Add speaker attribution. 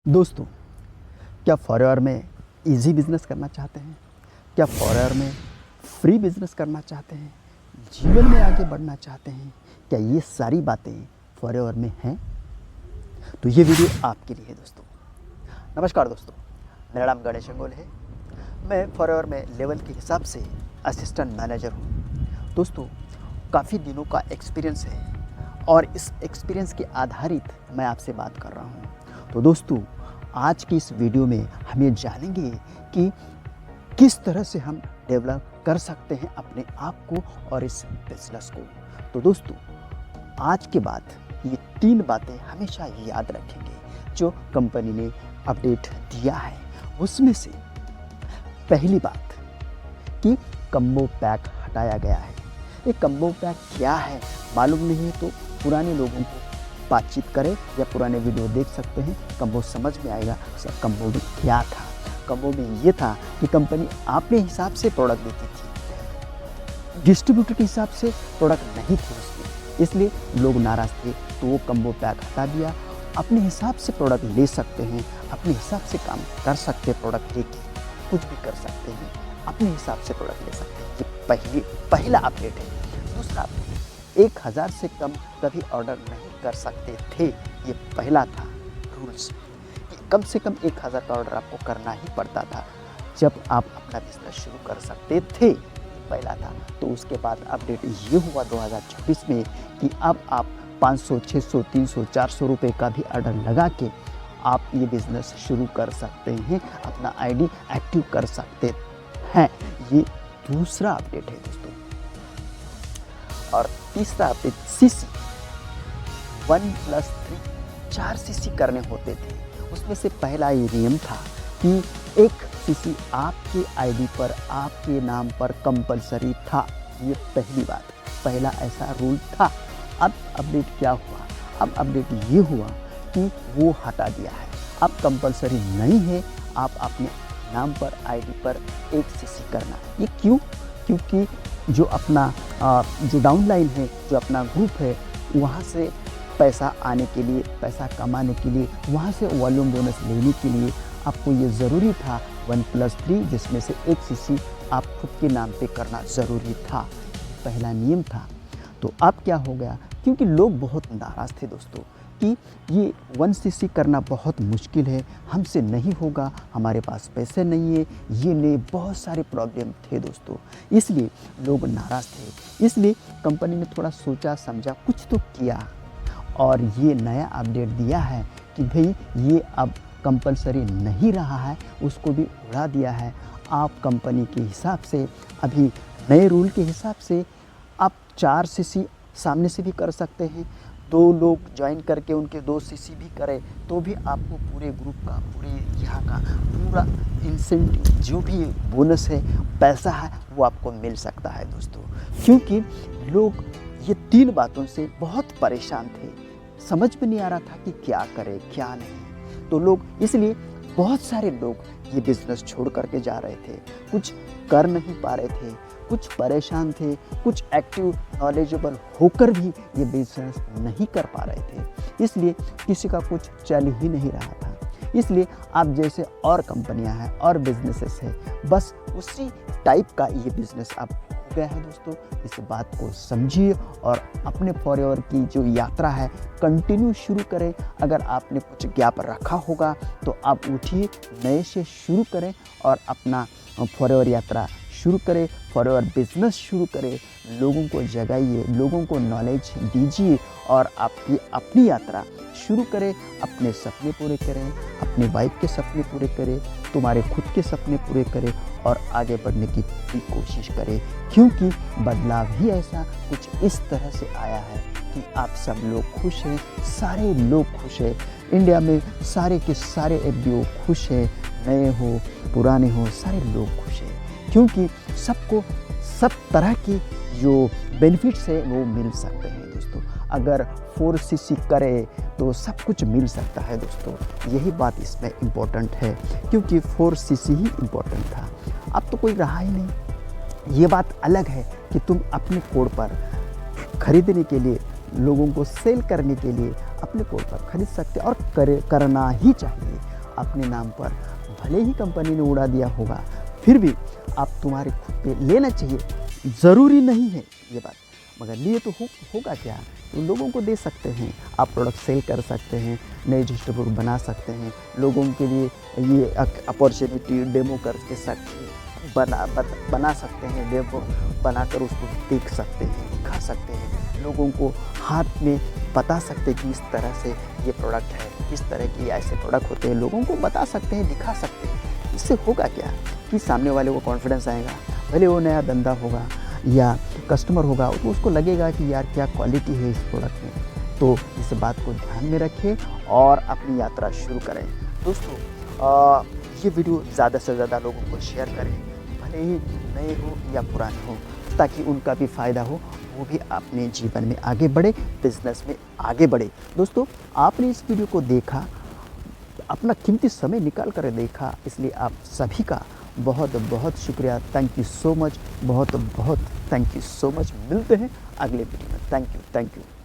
Speaker 1: दोस्तों, क्या फॉरएवर में इजी बिजनेस करना चाहते हैं? क्या फॉरएवर में फ्री बिजनेस करना चाहते हैं? जीवन में आगे बढ़ना चाहते हैं? क्या ये सारी बातें फॉरएवर में हैं? तो ये वीडियो आपके लिए है दोस्तों। नमस्कार दोस्तों, मेरा नाम गणेश अंगोल है। मैं फॉरएवर में लेवल के हिसाब से असिस्टेंट मैनेजर हूँ। दोस्तों, काफ़ी दिनों का एक्सपीरियंस है और इस एक्सपीरियंस के आधारित मैं आपसे बात कर रहा हूँ। तो दोस्तों, आज की इस वीडियो में हम ये जानेंगे कि किस तरह से हम डेवलप कर सकते हैं अपने आप को और इस बिजनेस को। तो दोस्तों, आज के बाद ये 3 बातें हमेशा याद रखेंगे जो कंपनी ने अपडेट दिया है। उसमें से पहली बात कि कम्बो पैक हटाया गया है। ये कम्बो पैक क्या है मालूम नहीं है तो पुराने लोगों को बातचीत करें या पुराने वीडियो देख सकते हैं, कम्बो समझ में आएगा सब कम्बो में क्या था। कम्बो में ये था कि कंपनी अपने हिसाब से प्रोडक्ट देती थी, डिस्ट्रीब्यूटर के हिसाब से प्रोडक्ट नहीं थे उसमें, इसलिए लोग नाराज़ थे। तो वो कम्बो पैक हटा दिया। अपने हिसाब से प्रोडक्ट ले सकते हैं, अपने हिसाब से काम कर सकते हैं, प्रोडक्ट लेके कुछ भी कर सकते हैं, अपने हिसाब से प्रोडक्ट ले सकते हैं। ये पहला अपडेट है। दूसरा अपडेट, 1000 से कम कभी ऑर्डर नहीं कर सकते थे। ये पहला था रूल्स कि कम से कम 1000 का ऑर्डर आपको करना ही पड़ता था जब आप अपना बिजनेस शुरू कर सकते थे। पहला था। तो उसके बाद अपडेट ये हुआ 2026 में कि अब आप 500, 600, 300, 400 रुपये का भी ऑर्डर लगा के आप ये बिज़नेस शुरू कर सकते हैं, अपना आईडी एक्टिव कर सकते हैं। ये दूसरा अपडेट है दोस्तों। और तीसरा अपडेट सीसी 1+3 4 सीसी करने होते थे। उसमें से पहला ये नियम था कि 1 सीसी आपके आईडी पर, आपके नाम पर कंपलसरी था। ये पहली बात, पहला ऐसा रूल था। अब अपडेट क्या हुआ? अब अपडेट ये हुआ कि वो हटा दिया है। अब कंपलसरी नहीं है आप अपने नाम पर, आईडी पर 1 सीसी करना। ये क्यों? क्योंकि जो अपना जो डाउनलाइन है, जो अपना ग्रुप है, वहाँ से पैसा आने के लिए, पैसा कमाने के लिए, वहाँ से वॉल्यूम बोनस लेने के लिए आपको ये ज़रूरी था 1+3, जिसमें से 1 सीसी आप खुद के नाम पे करना ज़रूरी था। पहला नियम था। तो अब क्या हो गया? क्योंकि लोग बहुत नाराज़ थे दोस्तों कि ये 1 सीसी करना बहुत मुश्किल है, हमसे नहीं होगा, हमारे पास पैसे नहीं है, ये नहीं, बहुत सारे प्रॉब्लम थे दोस्तों। इसलिए लोग नाराज़ थे। इसलिए कंपनी ने थोड़ा सोचा समझा, कुछ तो किया और ये नया अपडेट दिया है कि भाई ये अब कंपलसरी नहीं रहा है, उसको भी उड़ा दिया है। आप कंपनी के हिसाब से, अभी नए रूल के हिसाब से आप 4 सीसी सामने से भी कर सकते हैं। 2 लोग ज्वाइन करके उनके 2 सीसी भी करें तो भी आपको पूरे ग्रुप का, पूरे यहाँ का पूरा इंसेंटिव, जो भी बोनस है, पैसा है, वो आपको मिल सकता है दोस्तों। क्योंकि लोग ये 3 बातों से बहुत परेशान थे, समझ में नहीं आ रहा था कि क्या करें क्या नहीं। तो लोग, इसलिए बहुत सारे लोग ये बिज़नेस छोड़ करके जा रहे थे, कुछ कर नहीं पा रहे थे, कुछ परेशान थे, कुछ एक्टिव नॉलेजेबल होकर भी ये बिज़नेस नहीं कर पा रहे थे। इसलिए किसी का कुछ चल ही नहीं रहा था। इसलिए आप जैसे और कंपनियां हैं और बिजनेसेस हैं, बस उसी टाइप का ये बिज़नेस अब हो गया है दोस्तों। इस बात को समझिए और अपने फॉरएवर की जो यात्रा है कंटिन्यू शुरू करें। अगर आपने कुछ गैप रखा होगा तो आप उठिए, नए से शुरू करें और अपना फॉरएवर यात्रा शुरू करें, फॉरएवर बिजनेस शुरू करें। लोगों को जगाइए, लोगों को नॉलेज दीजिए और आपकी अपनी यात्रा शुरू करें। अपने सपने पूरे करें, अपनी वाइफ के सपने पूरे करें, तुम्हारे खुद के सपने पूरे करें और आगे बढ़ने की पूरी कोशिश करें। क्योंकि बदलाव ही ऐसा कुछ इस तरह से आया है कि आप सब लोग खुश हैं, सारे लोग खुश हैं। इंडिया में सारे के सारे एफबीओ खुश हैं, नए हो पुराने हो, सारे लोग खुश हैं। क्योंकि सबको सब तरह की जो बेनिफिट्स है वो मिल सकते हैं दोस्तों। अगर 4 सीसी करे तो सब कुछ मिल सकता है दोस्तों। यही बात इसमें इम्पोर्टेंट है, क्योंकि 4 सीसी ही इम्पोर्टेंट था। अब तो कोई रहा ही नहीं। ये बात अलग है कि तुम अपने कोड पर खरीदने के लिए, लोगों को सेल करने के लिए अपने कोड पर खरीद सकते और करना ही चाहिए। अपने नाम पर भले ही कंपनी ने उड़ा दिया होगा, फिर भी आप तुम्हारे खुद पे लेना चाहिए। ज़रूरी नहीं है ये बात, मगर लिए तो होगा क्या, तो लोगों को दे सकते हैं, आप प्रोडक्ट सेल कर सकते हैं, नए डिस्ट्रीब्यूटर बना सकते हैं, लोगों के लिए ये अपॉर्चुनिटी डेमो करके बना सकते हैं, डेमो बनाकर उसको देख सकते हैं, दिखा सकते हैं, लोगों को हाथ में बता सकते हैं कि इस तरह से ये प्रोडक्ट है, इस तरह की ऐसे प्रोडक्ट होते हैं, लोगों को बता सकते हैं, दिखा सकते हैं। इससे होगा क्या कि सामने वाले को कॉन्फिडेंस आएगा, भले वो नया धंधा होगा या कस्टमर होगा तो उसको लगेगा कि यार क्या क्वालिटी है इस प्रोडक्ट में। तो इस बात को ध्यान में रखें और अपनी यात्रा शुरू करें। दोस्तों ये वीडियो ज़्यादा से ज़्यादा लोगों को शेयर करें, भले ही नए हो या पुराने हो, ताकि उनका भी फ़ायदा हो, वो भी अपने जीवन में आगे बढ़े, बिजनेस में आगे बढ़े। दोस्तों आपने इस वीडियो को देखा, अपना कीमती समय निकाल कर देखा, इसलिए आप सभी का बहुत बहुत शुक्रिया। थैंक यू सो मच, बहुत बहुत थैंक यू सो मच। मिलते हैं अगले वीडियो में। Thank you.